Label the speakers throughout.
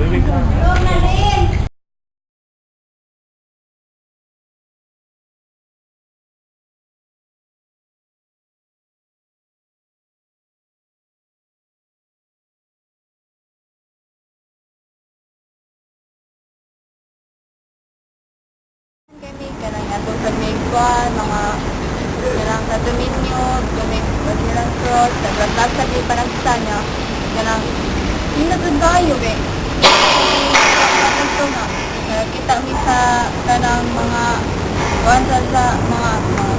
Speaker 1: Kami kanang ato sa Megwan, mga kanang sa Dominio, Dominio Cross, sa Gratasa di Panagsa niya, kanang hinatod tayo ito nga, kita mi sa kanang mga wansa sa mga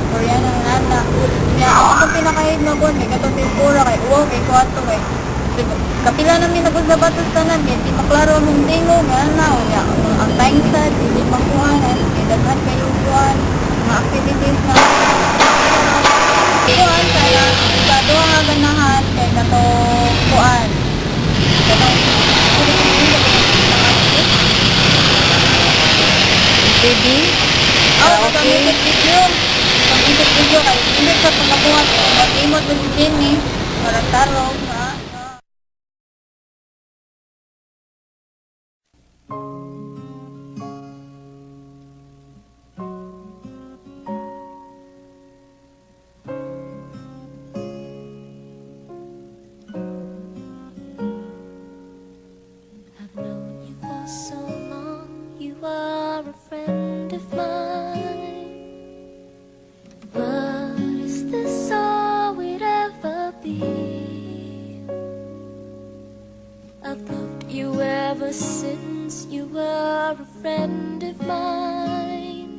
Speaker 1: Koreanang nana. Kaya ako pinakahid na buwan, may katong tempura kay uwaw, kay kuwato kapila namin nagsabatos tanan, di maklaro mong tingo, gano'n na, ang time sad, hindi makuhanan, kaya daghan kayo buwan, mga activities na buwan, kaya sa doha nga ganahan, kaya nato buwan. Baby? Oo, music video. Music video, kaya hindi sa pagkabuhat, mag-imot mo si Jenny, parang tarong,
Speaker 2: so long, you are a friend of mine. But is this all we'd ever be? I've loved you ever since you were a friend of mine.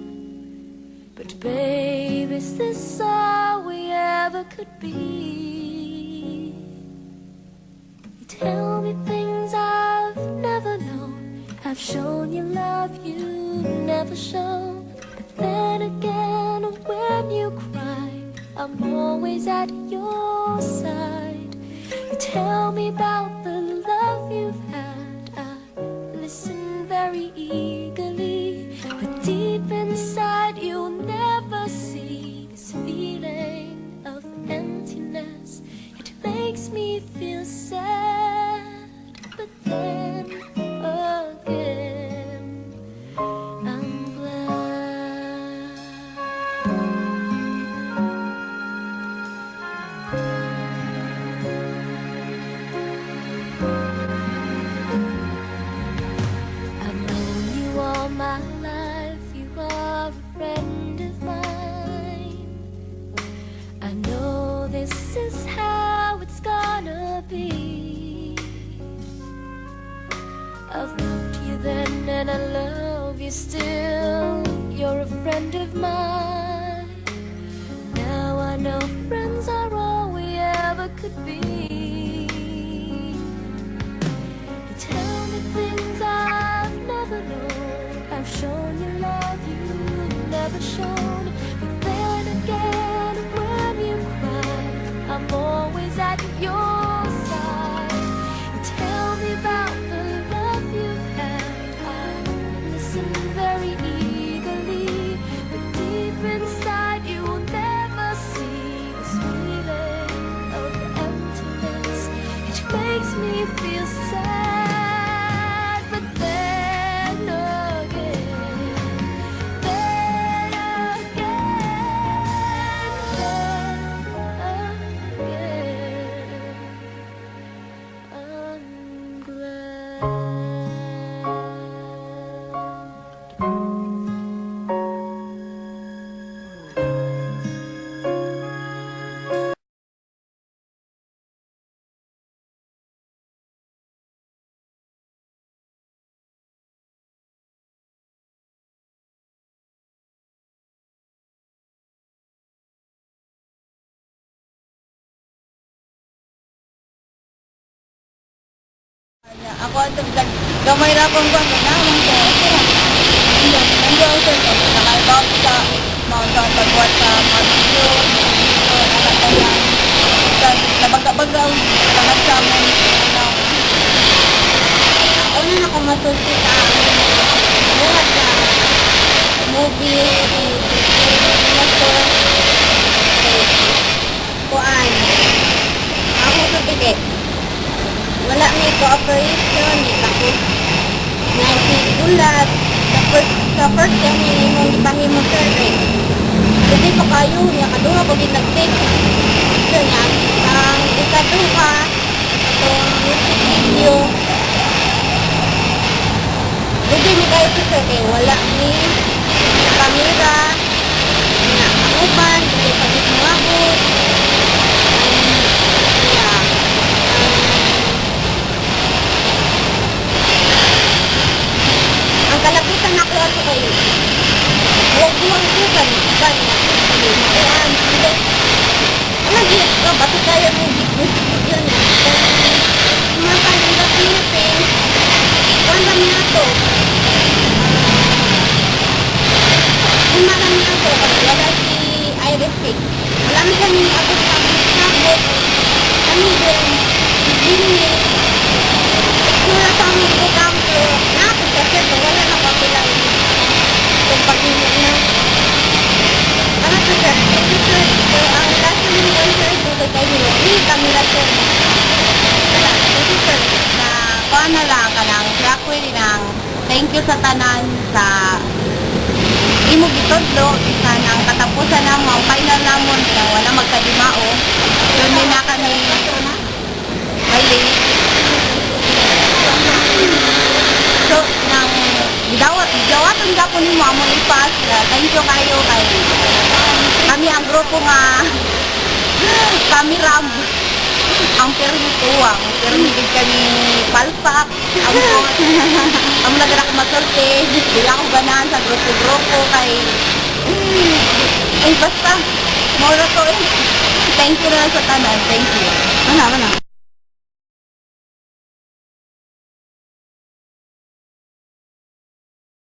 Speaker 2: But babe, is this all we ever could be? You tell me things I've never known. I've shown you love you never shown. But then again, when you cry, I'm always at your side. You tell me about the love you've had, I listen very eagerly. But deep inside, you'll never see this feeling of emptiness. It makes me feel sad, but then again, I'm glad. I've known you all my life, you are a friend of mine. I know this is how it's gonna be. I've loved you then and I love you still. You're a friend of mine. Now I know friends are all we ever could be. You tell me things I've never known. I've shown you love you've never shown. But then again, when you cry, I'm always at your side. You tell me about the love you've had, I listen very eagerly. But deep inside, you will never see this feeling of emptiness. It makes me feel sad, but then again, I'm glad.
Speaker 1: ako ang gamay na akong buwan, naman ko, nandiyo ako sa nakaibaw sa mga pagbuhat sa mga video, anak ko lang, nabagabagaw, lahat sa amin, ano na kung masusi sa buhat sa movie, kuan, ako sa pili. Wala may cooperation, may takot. na ulat sa first time ni mong ipahimo sir eh. Kasi pa kayo niya kaduha ko din nag-take. So niya, ang ikaduha itong music video. Hindi ni kayo sir kay wala ni kamera na ang uban, hindi pa din mabot. Ang kalapitan ako ato kayo. Huwag buwang sukan. Iban na. Ayan. Lagi ka. Bato tayo ng video na. Kumakan ng Philippines. Wala na ito. Kumakan na ito. Wala si Iris Pick. Wala na siya ni ako sa sabot. Ano din. Hindi. Wala sa aming program ko. Nato kasi ito. Wala na papilang. Kung pag-inyo na. Ano to sir? Ang last namin ko sir, dito kayo ni camera sir. Wala, ito sir, na kuha na lang ka ng trackway ng thank you sa tanan sa imo gitodlo isa ng katapusan na mo, final namon na wala magkadimao. Doon din na kami mali. So, nang gidawaton ka po ni mo among ipas, thank you kayo kay kami ang grupo nga kami ram ang permituwang permitig kami palpak ang nagara ko masorte bila ko ganahan sa grupo kay basta moro to thank you na sa tanan, thank you. Mana